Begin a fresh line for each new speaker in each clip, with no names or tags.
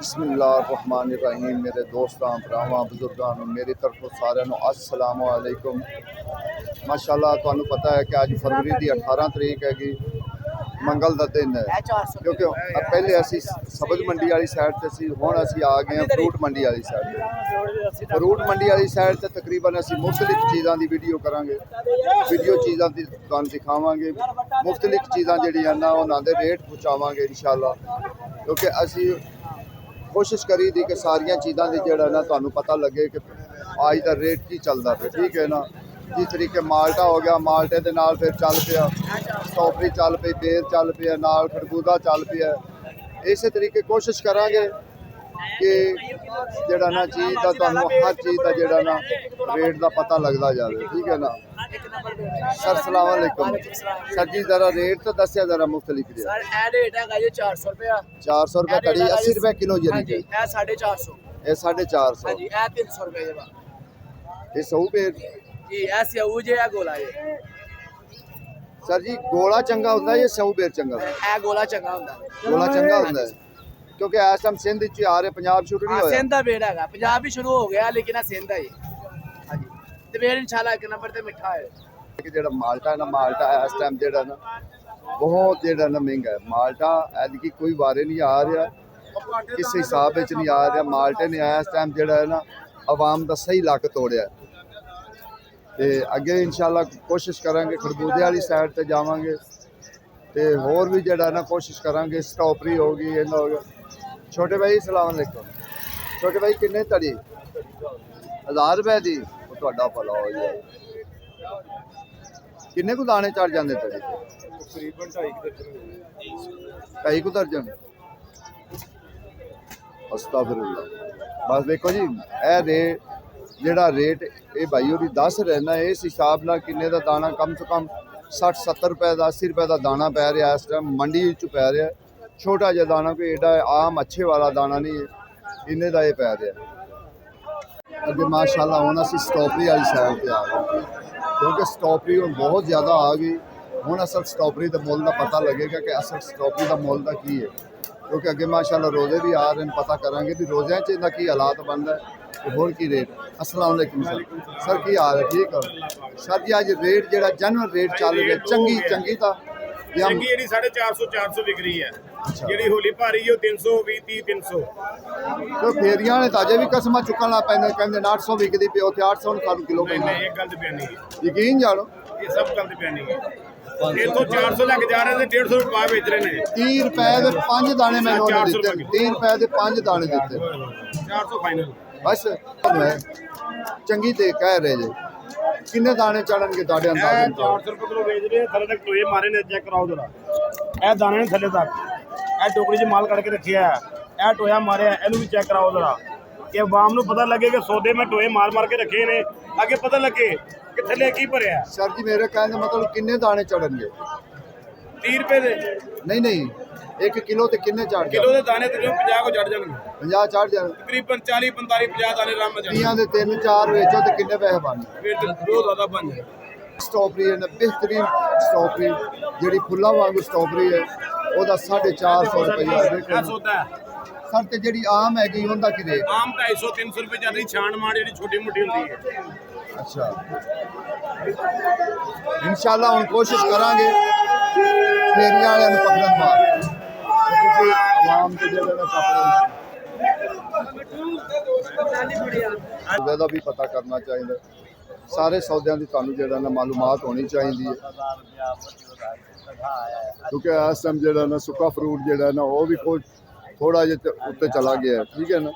बिस्मिल्लाहिर्रहमानिर्रहीम। मेरे दोस्तों भरावां बजुर्गों मेरी तरफों सारे अस्सलामु अलैकुम। माशाअल्लाह तुहानू पता है कि अज फरवरी की 18 तरीक हैगी, मंगल का दिन है। क्योंकि पहले असी सब्ज मंडी वाली साइड से सी, हुण असी आ गए फ्रूट मंडी वाली साइड। फ्रूट मंडी वाली साइड से तकरीबन असी मुख्तलिफ चीज़ों की वीडियो करांगे, वीडियो चीज़ों की तुहानू दिखावांगे, मुख्तलिफ चीज़ां जिहड़ियां ना उन्हां दे रेट पहुँचावांगे इंशाअल्लाह। क्योंकि असी कोशिश करी थी कि सारिया चीज़ों की जोड़ा ना तुहानू पता लगे कि आज का रेट की चलता पे, ठीक है ना। जिस तरीके माल्टा हो गया, माल्टे के नाल फिर चल पिया स्ट्रॉबेरी, चल पई बेर, चल पिया नाल खरबूजा, चल पिया। इस तरीके कोशिश करांगे कि जोड़ा ना चीज़ का तुहानू हर चीज़ का जोड़ा ना रेट का पता लगता जाए, ठीक है ना। सर सलाम अलैकुम। सर जी जरा रेट तो दसिया जरा मुख्तलिफ रेट।
सर ए रेट है जी 400 रुपया।
400 रुपया कड़ी, 80 रुपया किलो जी।
ये 450।
ये 450।
हाँ जी ए 300 रुपये जरा।
ये सौ पेड़
जी ए स्यू जे है गोला ये।
सर जी गोला चंगा होता है या स्यू बेर चंगा?
ए गोला चंगा होता है।
गोला चंगा होता है क्योंकि इस टाइम सिंध च आ रहे, पंजाब शुरू नहीं होया।
सिंध दा बेड़ है, पंजाब भी शुरू हो गया लेकिन सिंध है ये। हाँ जी ते बेड़ इंशाल्लाह एक नंबर ते मिठा है।
कि जेड़ा माल्टा है ना, माल्टा इस टाइम जेड़ा ना बहुत जेड़ा ना महंगा है। माल्टा ऐतकी कोई वारे नहीं आ रहा, किस हिसाब से नहीं आ रहा। माल्टे ने इस टाइम जेड़ा है ना आवाम का सही लक तोड़िया। तो अगे इंशाल्लाह कोशिश करांगे खरबूजे वाली साइड से जावांगे, तो होर भी जेड़ा ना कोशिश करांगे। स्ट्रॉबेरी होगी, इन्ना हो गया। छोटे भाई सलाम अलैकुम। छोटे भाई किन्ने तड़ी? 1000 रुपए की तुहाडा भला हो जाए। किन्ने को दाने चढ़ जाते तड़ी? तकरीबन 2.5 दर्जन। अस्तगफिरुल्लाह। बस देखो जी ए रेट जेड़ा रेट ये भाई होरी दस रहे ना, इस हिसाब नाल किन्ने दा दाना कम से कम 60-70 रुपए का, 80 रुपए का दाना पै रहा इस टाइम मंडी च पै रहा। छोटा जिहा दाना, कोई एडा आम अच्छे वाला दाना नहीं है, इन्ने दा ये पै रहा। अगे माशाअल्लाह हुण असीं स्ट्रॉबेरी वाली साइड पे आ गए, क्योंकि स्ट्रॉबेरी हुण बहुत ज़्यादा आ गई। हुण असल स्ट्रॉबेरी का मुल का पता लगेगा कि असल स्ट्रॉबेरी का मुल का की है। क्योंकि अगे माशाअल्लाह रोज़े भी आ रहे हैं, पता करांगे भी रोज़ियां च इहदा की हालात बनदा है ते होर की रेट। अस्सलाम वालेकुम सर, की हाल है? ठीक है सर जी। अज रेट जेड़ा जनरल रेट चल रहा चंगी चंगी था
चंगी जेडी 450 विक रही है। जेडी होली भारी है 320 30 300।
तो फेरियां ने ताजे भी कसम चुकन लग पैंदे, कहंदे 800 विकदी पे, उत्थे 800 सानू किलो पैंदा।
नहीं ये गलत बयानी है,
यकीन जानो
ये सब गलत बयानी है। 400 लग जा रहे थे, 150 रुपए बेच रहे हैं।
30 रुपए के 5 दाने मैंने दिते, 3 रुपए के 5 दाने दिते।
400 फाइनल
बस चंगी ते कह रहे जे किन्ने दाने चढ़नगे तुहाडे अंदाजे?
400 रुपए किलो बेच रहे हैं। थले तक टोए मारे ने, चेक कराओ जरा। ए दाने ने थले तक ए टोकरी च माल कट के रखिया है, ए टोया मारे एनू भी चेक कराओ जरा, कि आवाम नू पता लगे कि सौदे में टोए मार मार के रखे ने, आगे पता लगे कि थले की भरिया है।
सर जी मेरे कहने मतलब किन्ने दाने चढ़नगे?
30 रुपए दे
नहीं 1 किलो ते किन्ने चढ़
किलो के दाने तकरीबन 50 को चढ़ जाएंगे।
50 चढ़ जाए,
तकरीबन 40 45 50 दाने राम में
तीयां दे 3-4 वेचो ते किन्ने पैसे बनने?
फिर तो बहुत ज्यादा बन जाए।
स्ट्रॉबेरी है बेहतरीन स्ट्रॉबेरी, जी फुल्ला वांगू स्ट्रॉबेरी है, वह 450 रुपया
सौदा है।
सर। तो जी आम हैगी उनका कि रेट?
आम 250-300 रुपए चल रही, छाण मार जी छोटी मोटी होती है।
अच्छा इंशाल्लाह हम कोशिश करांगे फेरियां वाले पकड़न बार, आवाम के सौदे का भी पता करना चाहिए। सारे सौदों की तुहानू जेड़ा ना मालूमात होनी चाहिए है, क्योंकि इस टाइम जेड़ा ना सुक्का फ्रूट जेड़ा ना वो भी थोड़ा जिहा उत्ते चला गया है, ठीक है ना।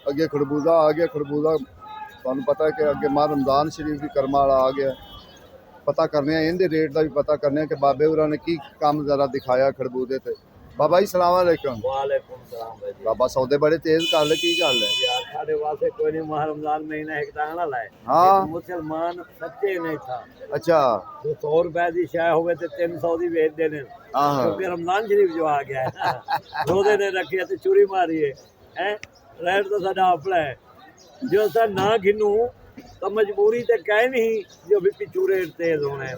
अगे खरबूजा आ गया, खरबूजा तुहानू पता है कि अगे माह रमज़ान शरीफ भी कर्मा वाला आ गया। पता करने इनके रेट का भी पता करने कि बाबे होरां ने की काम जरा दिखाया खरबूजे ते। बाबा जी सलाम अलैकुम।
वालेकुम सलाम भाई।
बाबा सौदे बड़े तेज कर ले, की गल है?
यार साढ़े वास्ते कोई नहीं, माह रमजान महीना एक टांगना लाए।
हाँ
मुसलमान सच्चे नहीं था।
अच्छा
जो 100 रुपए की शाय हो 300 की बेच देने, क्योंकि रमजान शरीफ जो आ गया है रोजे ने रखे तो चूरी मारी है। रेट तो साडा अपना है, जो सर ना गिनू तो मजबूरी तो कह नहीं जो भी पिछू रेट तेज होने।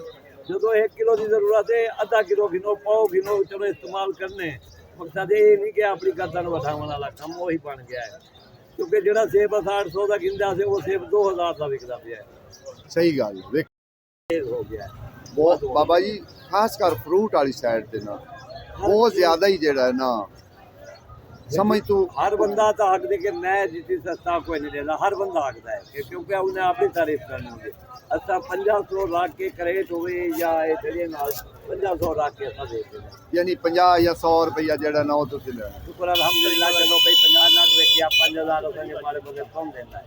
जो 1 किलो की जरूरत है, आधा किलो गिनो, पाव गिनो, चलो इस्तेमाल करने। ਮਕਸਦ ਇਹ ਨਹੀਂ ਕਿ ਆਪਣੀ ਗਰਦਨ ਵਧਾਉਣ ਵਾਲਾ ਕੰਮ ਉਹੀ ਬਣ ਗਿਆ ਹੈ, ਕਿਉਂਕਿ ਜਿਹੜਾ ਸੇਬ 800 ਦਾ ਗਿੰਦਾ ਸੀ ਉਹ ਸੇਬ 2000 ਦਾ ਵਿਕਦਾ ਪਿਆ ਹੈ।
ਸਹੀ ਗੱਲ ਵੇਖ
ਇਹ ਹੋ ਗਿਆ ਹੈ।
ਬਹੁਤ ਬਾਬਾ ਜੀ ਖਾਸ ਕਰ ਫਰੂਟ ਵਾਲੀ ਸਾਈਡ ਤੇ ਨਾ ਬਹੁਤ ਜ਼ਿਆਦਾ ਹੀ ਜਿਹੜਾ ਹੈ ਨਾ ਸਮਝ ਤੂੰ
हर बंदा तो हक दे के मैं जितनी सस्ता कोई नहीं देता, हर बंदा हकदा है क्योंकि उन्हें अपनी तारीफ करनी होगी। अच्छा 500 रख के करेट हो या चलिए 500 रख के ऐसा देते हैं,
ਯਾਨੀ 50 ਜਾਂ 100 ਰੁਪਇਆ ਜਿਹੜਾ ਨਾ ਉਹ ਤੁਸੀਂ ਲੈਣਾ।
शुक्र अल्हम्दुलिल्लाह। चलो भाई 50 लाख लेके आप 5000 रुपये हमारे बगैर कौन देता है?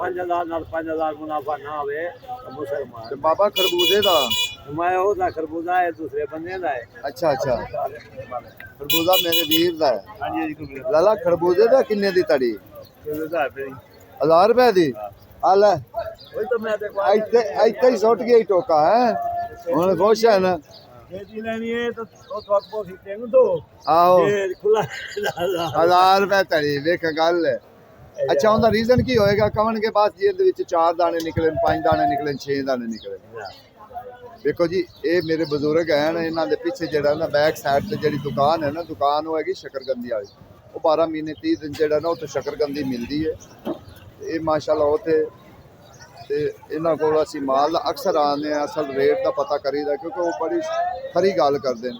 5000 नाल 5000 मुनाफा ना आवे तो मुसलमान
ਤੇ ਬਾਬਾ ਖਰਬੂਜ਼ੇ ਦਾ
मैं ਉਹਦਾ ਖਰਬੂਜ਼ਾ ਹੈ, ਦੂਸਰੇ ਬੰਦੇ ਦਾ ਹੈ।
ਅੱਛਾ ਅੱਛਾ ਖਰਬੂਜ਼ਾ ਮੇਰੇ ਵੀਰ ਦਾ ਹੈ।
ਹਾਂਜੀ ਹਾਂਜੀ ਕੋਈ
ਲਾਲਾ ਖਰਬੂਜ਼ੇ ਦਾ ਕਿੰਨੇ ਦੀ ਤੜੀ?
1000 ਰੁਪਏ
1000 ਰੁਪਏ ਦੀ? ਆ ਲੈ
वही तो मैं देखो
ਇੱਥੇ ਹੀ ਸੁੱਟ ਗਿਆ ਟੋਕਾ ਹੈ। ਹੁਣ ਖੁਸ਼ ਹੈ ਨਾ?
खेती लेनी है तो थोक सीखते हैं तो
ਆਹੋ
ये खुला
1000 ਰੁਪਏ ਤੜੀ ਵੇਖ ਗੱਲ ਹੈ। ਅੱਛਾ ਉਹਦਾ ਰੀਜ਼ਨ ਕੀ ਹੋਏਗਾ? ਕਵਣ ਕੇ ਬਾਅਦ ਜੀ ਇਹਦੇ ਵਿੱਚ 4 ਦਾਣੇ ਨਿਕਲੇ, 5 ਦਾਣੇ ਨਿਕਲੇ, 6 ਦਾਣੇ ਨਿਕਲੇ। ਦੇਖੋ ਜੀ ਇਹ ਮੇਰੇ ਬਜ਼ੁਰਗ ਹਨ, ਇਹਨਾਂ ਦੇ ਪਿੱਛੇ ਜਿਹੜਾ ਨਾ ਬੈਕ ਸਾਈਡ ਤੇ ਜਿਹੜੀ ਦੁਕਾਨ ਹੈ ਨਾ, ਦੁਕਾਨ ਉਹ ਹੈਗੀ ਸ਼ਕਰਗੰਦੀ ਵਾਲੀ। ਉਹ 12 ਮਹੀਨੇ 30 ਦਿਨ ਜਿਹੜਾ ਨਾ ਉੱਥੇ ਸ਼ਕਰਗੰਦੀ ਮਿਲਦੀ ਹੈ। ਇਹ ਮਾਸ਼ਾਅੱਲਾ ਉੱਥੇ ਤੇ ਇਹਨਾਂ ਕੋਲ ਅਸੀਂ ਮਾਲ ਅਕਸਰ ਆਉਂਦੇ ਹਾਂ, ਅਸਲ ਰੇਟ ਦਾ ਪਤਾ ਕਰੀਦਾ ਕਿਉਂਕਿ ਉਹ ਬੜੀ ਖਰੀ ਗੱਲ ਕਰਦੇ ਨੇ।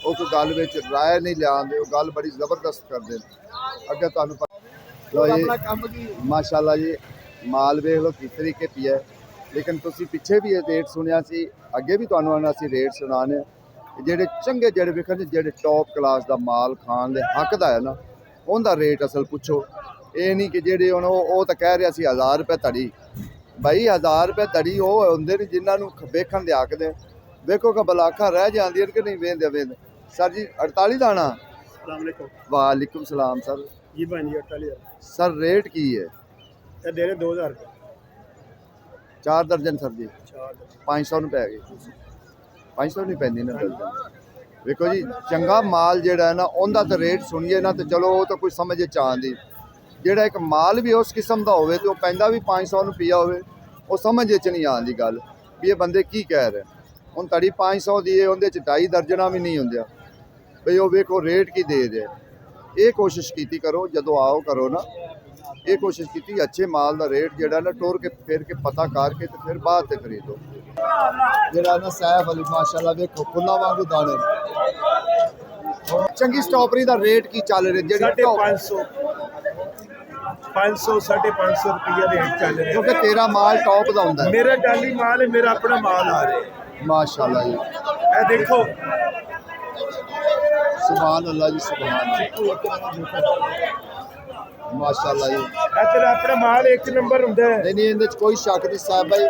ਉਹ ਕੋਈ ਗੱਲ ਵਿੱਚ ਰਾਏ ਨਹੀਂ ਲਿਆਉਂਦੇ, ਉਹ ਗੱਲ ਬੜੀ ਜ਼ਬਰਦਸਤ ਕਰਦੇ ਨੇ। ਅੱਗੇ ਤੁਹਾਨੂੰ ਲੋ ਜੀ ਮਾਸ਼ਾਅੱਲਾ ਜੀ ਮਾਲ ਵੇਖ ਲਓ ਕਿਸ ਤਰੀਕੇ ਪਿਆ। ਲੇਕਿਨ ਤੁਸੀਂ ਪਿੱਛੇ ਵੀ ਇਹ ਰੇਟ ਸੁਣਿਆ ਸੀ, ਅੱਗੇ ਵੀ ਤੁਹਾਨੂੰ ਅਸੀਂ ਰੇਟ ਸੁਣਾਣੇ। ਜਿਹੜੇ ਚੰਗੇ ਜਿਹੜੇ ਵੇਖਣ ਜਿਹੜੇ ਟੌਪ ਕਲਾਸ ਦਾ ਮਾਲ ਖਾਣ ਦੇ ਹੱਕ ਦਾ ਹੈ ਨਾ, ਉਹਦਾ ਰੇਟ ਅਸਲ ਪੁੱਛੋ। ਇਹ ਨਹੀਂ ਕਿ ਜਿਹੜੇ ਹੁਣ ਉਹ ਤਾਂ ਕਹਿ ਰਿਹਾ ਸੀ 1000 ਰੁਪਏ ਧੜੀ। ਭਾਈ 1000 ਰੁਪਏ ਧੜੀ ਉਹ ਹੁੰਦੇ ਨੇ ਜਿਨ੍ਹਾਂ ਨੂੰ ਵੇਖਣ ਦੇ ਹੱਕ ਦੇ। ਵੇਖੋ ਕਿ ਬਲਾਖਾਂ ਰਹਿ ਜਾਂਦੀਆਂ ਕਿ ਨਹੀਂ ਵੇਂਦੇ ਵੇਂਦੇ। ਸਰ ਜੀ 48 ਦਾਣਾ?
ਅਸਲਾਮੁਅਲੈਕੁਮ।
ਵਾਲੇकुम सलाम सर।
ਜੀ ਭਾਜੀ 48
सर रेट की है?
ਇਹ ਦੇ ਰਹੇ 2000 ਰੁਪਏ
4 ਦਰਜਨ ਸਰ ਜੀ
4
500 ਰੁਪਏ ਹੈਗੇ। 500 ਨਹੀਂ ਪੈਂਦੀ ਨਾ ਦਰਜਨ। ਵੇਖੋ ਜੀ ਚੰਗਾ ਮਾਲ ਜਿਹੜਾ ਹੈ ਨਾ ਉਹਦਾ ਤਾਂ ਰੇਟ ਸੁਣੀਏ ਨਾ ਤੇ ਚਲੋ ਉਹ ਤਾਂ ਕੋਈ ਸਮਝ ਚ ਆਉਂਦੀ। ਜਿਹੜਾ ਇੱਕ ਮਾਲ ਵੀ ਉਸ ਕਿਸਮ ਦਾ ਹੋਵੇ ਤੇ ਉਹ ਪੈਂਦਾ ਵੀ 500 ਰੁਪਇਆ ਹੋਵੇ, ਉਹ ਸਮਝ ਚ ਨਹੀਂ ਆਉਂਦੀ ਗੱਲ ਵੀ ਇਹ ਬੰਦੇ ਕੀ ਕਹਿ ਰਹੇ। ਹੁਣ ਤੜੀ 500 ਦੀ ਹੈ, ਉਹਦੇ ਚ 2.5 ਦਰਜਨਾਂ ਵੀ ਨਹੀਂ ਹੁੰਦੀਆਂ ਬਈ ਉਹ ਵੇਖੋ ਰੇਟ ਕੀ ਦੇ ਰਿਹਾ। ਇਹ ਕੋਸ਼ਿਸ਼ ਕੀਤੀ ਕਰੋ ਜਦੋਂ ਆਓ ਕਰੋ ਨਾ, ਇਹ ਕੋਸ਼ਿਸ਼ ਕੀਤੀ ਅੱਛੇ ਮਾਲ ਦਾ ਰੇਟ ਜਿਹੜਾ ਨਾ ਟੁਰ ਕੇ ਫਿਰ ਕੇ ਪਤਾ ਕਰਕੇ ਤੇ ਫਿਰ ਬਾਅਦ ਤੇ ਖਰੀਦੋ। ਜਿਹੜਾ ਨਾ ਸੈਫ ਅਲੀ ਮਾਸ਼ਾਅੱਲਾ ਵੇਖੋ ਫੁੱਲਾਂ ਵਾਂਗੂ ਦਾਣੇ। ਚੰਗੀ ਸਟ੍ਰਾਬੇਰੀ ਦਾ ਰੇਟ ਕੀ ਚੱਲ ਰਿਹਾ? ਜਿਹੜੀ
550 550 ਰੁਪਏ ਰੇਟ ਚੱਲ ਰਿਹਾ
ਕਿਉਂਕਿ ਤੇਰਾ ਮਾਲ ਟੌਪ ਦਾ ਹੁੰਦਾ ਹੈ।
ਮੇਰਾ ਡਾਲੀ ਮਾਲ ਹੈ, ਮੇਰਾ ਆਪਣਾ ਮਾਲ ਆ ਰਿਹਾ।
ਮਾਸ਼ਾਅੱਲਾ ਜੀ
ਇਹ ਦੇਖੋ
ਸੁਭਾਨ ਅੱਲਾ ਜੀ ਸੁਭਾਨ ਮਾਸ਼ਾਅੱਲਾ ਜੀ।
ਇਹ ਤੇਰਾ ਆਪਣਾ ਮਾਲ ਇੱਕ ਨੰਬਰ ਹੁੰਦਾ ਹੈ।
ਨਹੀਂ ਇਹਦੇ ਚ ਕੋਈ ਸ਼ੱਕ ਨਹੀਂ ਸਾਹਿਬ ਭਾਈ,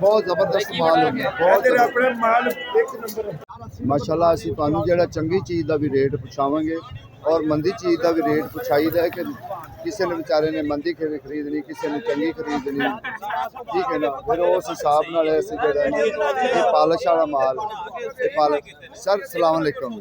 ਬਹੁਤ ਜ਼ਬਰਦਸਤ ਮਾਲ ਹੁੰਦਾ
ਇਹ
ਬਹੁਤ
ਤੇਰਾ ਆਪਣਾ ਮਾਲ ਇੱਕ ਨੰਬਰ ਹੈ।
ਮਾਸ਼ਾਅੱਲਾ। ਅਸੀਂ ਤੁਹਾਨੂੰ ਜਿਹੜਾ ਚੰਗੀ ਚੀਜ਼ ਦਾ ਵੀ ਰੇਟ ਪੁੱਛਾਵਾਂਗੇ ਔਰ ਮੰਦੀ ਚੀਜ਼ ਦਾ ਵੀ ਰੇਟ ਪੁੱਛਾਈਦਾ ਹੈ ਕਿ ਕਿਸੇ ਨੇ ਵਿਚਾਰੇ ਨੇ ਮੰਦੀ ਖਰੀਦਣੀ, ਕਿਸੇ ਨੇ ਚੰਗੀ ਖਰੀਦਣੀ, ਠੀਕ ਹੈ ਨਾ। ਫਿਰ ਉਸ ਹਿਸਾਬ ਨਾਲ ਅਸੀਂ ਜਿਹੜਾ ਨਾ ਇਹ ਪਾਲਿਸ਼ ਵਾਲਾ ਮਾਲ ਇਹ ਪਾਲਿਸ਼। ਸਰ ਸਲਾਮ ਅਲੈਕੁਮ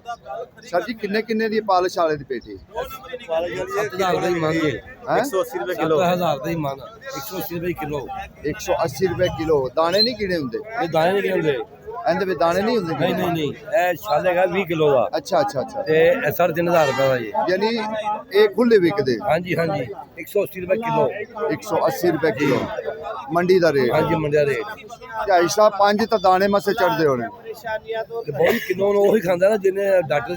ਸਰ ਜੀ, ਕਿੰਨੇ ਦੀ ਪਾਲਿਸ਼ ਵਾਲੇ ਦੀ ਪੇਟੀ?
7000 ਦਾ ਹੀ ਮੰਗ ਹੈ।
180 ਰੁਪਏ ਕਿਲੋ।
7000 ਦਾ ਹੀ ਮੰਗ 180 ਰੁਪਏ ਕਿਲੋ।
180 ਰੁਪਏ ਕਿਲੋ। ਦਾਣੇ ਨਹੀਂ ਕਿਹੜੇ ਹੁੰਦੇ
ਇਹ ਦਾਣੇ ਨਹੀਂ ਕਹਿੰਦੇ।
ਇਹਦੇ ਵਿੱਚ ਦਾਣੇ ਨਹੀਂ ਹੁੰਦੇ?
ਨਹੀਂ ਨਹੀਂ ਨਹੀਂ, ਇਹ ਛਾਲ ਹੈਗਾ 20 ਕਿਲੋ ਦਾ
ਅੱਛਾ ਅੱਛਾ ਅੱਛਾ।
ਤੇ ਇਹ 3.5 ਰੁਪਏ ਦਾ ਜੀ।
ਯਾਨੀ ਇਹ ਖੁੱਲੇ ਵਿਕਦੇ?
ਹਾਂਜੀ ਹਾਂਜੀ 180 ਰੁਪਏ ਕਿਲੋ।
180 ਰੁਪਏ ਕਿਲੋ ਮੰਡੀ ਦਾ ਰੇਟ?
ਹਾਂਜੀ ਮੰਡਿਆ ਰੇਟ।
ਢਾਈ ਸਾਹਿਬ 5 ਤਾਂ ਦਾਣੇ ਮਸੇ ਚੜਦੇ ਹੋਣੇ।
ਤੇ ਬਹੁਤ ਕਿਲੋ ਨੂੰ ਉਹੀ ਖਾਂਦਾ ਨਾ ਜਿਹਨੇ ਡਾਕਟਰ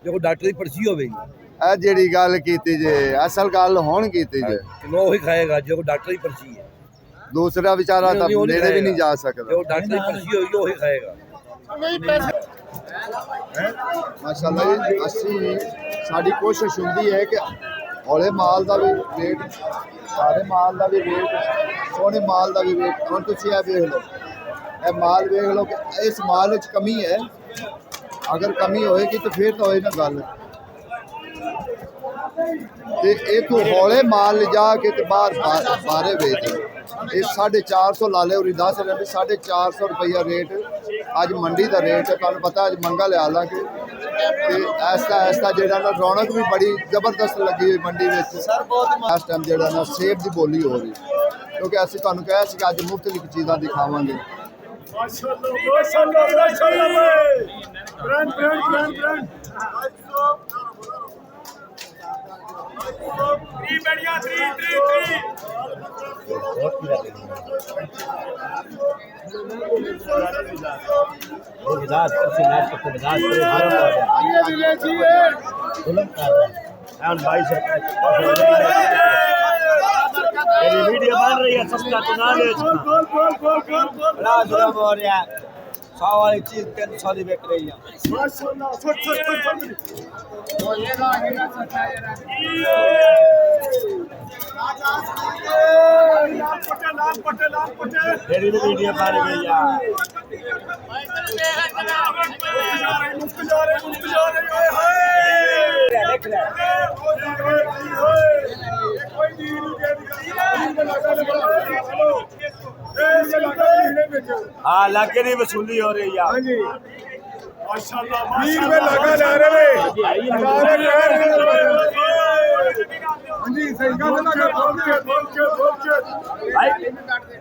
ਜੋ ਡਾਕਟਰ ਦੀ ਪਰਚੀ ਹੋਵੇ।
ਇਹ ਜਿਹੜੀ ਗੱਲ ਕੀਤੀ ਜੇ ਅਸਲ ਗੱਲ ਹੁਣ ਕੀਤੀ ਜੇ।
ਕਿਲੋ ਉਹੀ ਖਾਏਗਾ ਜੋ ਡਾਕਟਰ ਦੀ ਪਰਚੀ ਹੈ।
ਦੂਸਰਾ ਵਿਚਾਰਾ ਤਾਂ ਨੇੜੇ ਵੀ ਨਹੀਂ ਜਾ ਸਕਦਾ।
ਜੋ ਡਾਕਟਰ ਦੀ ਪਰਚੀ ਹੋਏਗੀ ਉਹੀ ਖਾਏਗਾ।
ਮਾਸ਼ਾਅੱਲਾ ਜੀ ਅਸੀਂ ਸਾਡੀ ਕੋਸ਼ਿਸ਼ ਹੁੰਦੀ ਹੈ ਕਿ ਹੌਲੇ ਮਾਲ ਦਾ ਵੀ ਰੇਟ, ਸਾਰੇ ਮਾਲ ਦਾ ਵੀ ਰੇਟ, ਸੋਹਣੇ ਮਾਲ ਦਾ ਵੀ ਰੇਟ। ਹੁਣ ਤੁਸੀਂ ਇਹ ਵੇਖ ਲਓ, ਇਹ ਮਾਲ ਵੇਖ ਲਓ ਕਿ ਇਸ ਮਾਲ ਵਿੱਚ ਕਮੀ ਹੈ। ਅਗਰ ਕਮੀ ਹੋਏਗੀ ਤਾਂ ਫਿਰ ਤਾਂ ਹੋਏ ਨਾ ਗੱਲ। ਤੇ ਇਹ ਤੂੰ ਹੌਲੇ ਮਾਲ ਲਿਜਾ ਕੇ ਤੇ ਬਾਹਰ ਬਾਰੇ ਵੇਚ। ਇਹ 450 ਲਾ ਲੈ। ਉਰੀ ਦੱਸ ਰਹੇ ਵੀ 450 ਰੁਪਈਆ ਰੇਟ ਅੱਜ ਮੰਡੀ ਦਾ ਰੇਟ ਹੈ। ਤੁਹਾਨੂੰ ਪਤਾ ਅੱਜ ਮੰਗਾ ਲਿਆ ਲਾਂਗੇ ਤੇ ਐਸਾ ਜਿਹੜਾ ਨਾ ਰੌਣਕ ਵੀ ਬੜੀ ਜ਼ਬਰਦਸਤ ਲੱਗੀ ਹੋਈ ਮੰਡੀ ਵਿੱਚ। ਇਸ ਟਾਈਮ ਜਿਹੜਾ ਨਾ ਸੇਬ ਦੀ ਬੋਲੀ ਹੋ ਰਹੀ, ਕਿਉਂਕਿ ਅਸੀਂ ਤੁਹਾਨੂੰ ਕਿਹਾ ਸੀ ਕਿ ਅੱਜ ਮੁਖਤਲਿਫ ਚੀਜ਼ਾਂ ਦਿਖਾਵਾਂਗੇ।
वीडियो बन रही है सबका तो ना ले सौ वाली चीज 300 की बिक रही है तेरी भी वीडियो बन गई यार हाँ लाके नहीं वसूली हो रही यार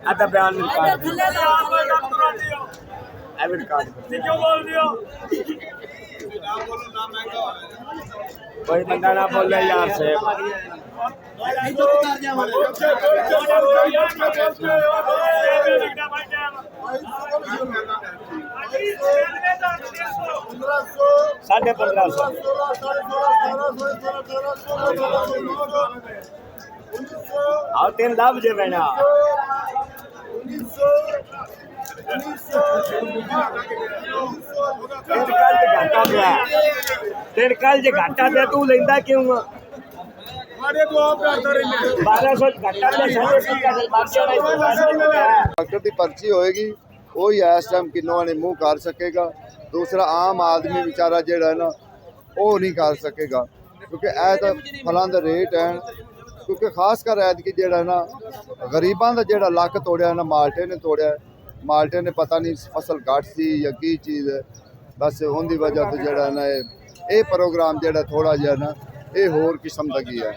आता बयान कोई बंदा ना बोले यार से साढ़े 1500 और 3 लाभ जे बना तेरे कल जे घाटा पे तू लेंदा क्यों 1200 घाटा पे
डॉक्टर की पर्ची होएगी वही इस टाइम किन्नों ने मुँह कर सकेगा दूसरा आम आदमी बेचारा जेड़ा है ना वो नहीं कर सकेगा क्योंकि ऐ तो फलों के रेट हैं क्योंकि खास कर ऐत की जेड़ा है ना गरीबां दा जेड़ा लक तोड़िया ना माल्टे ने तोड़िया माल्टे ने पता नहीं फसल घट सी या की चीज़ है बस उनकी वजह तो जेड़ा है ना ये प्रोग्राम जेड़ा थोड़ा जिहा ना ये होर किस्म का की है।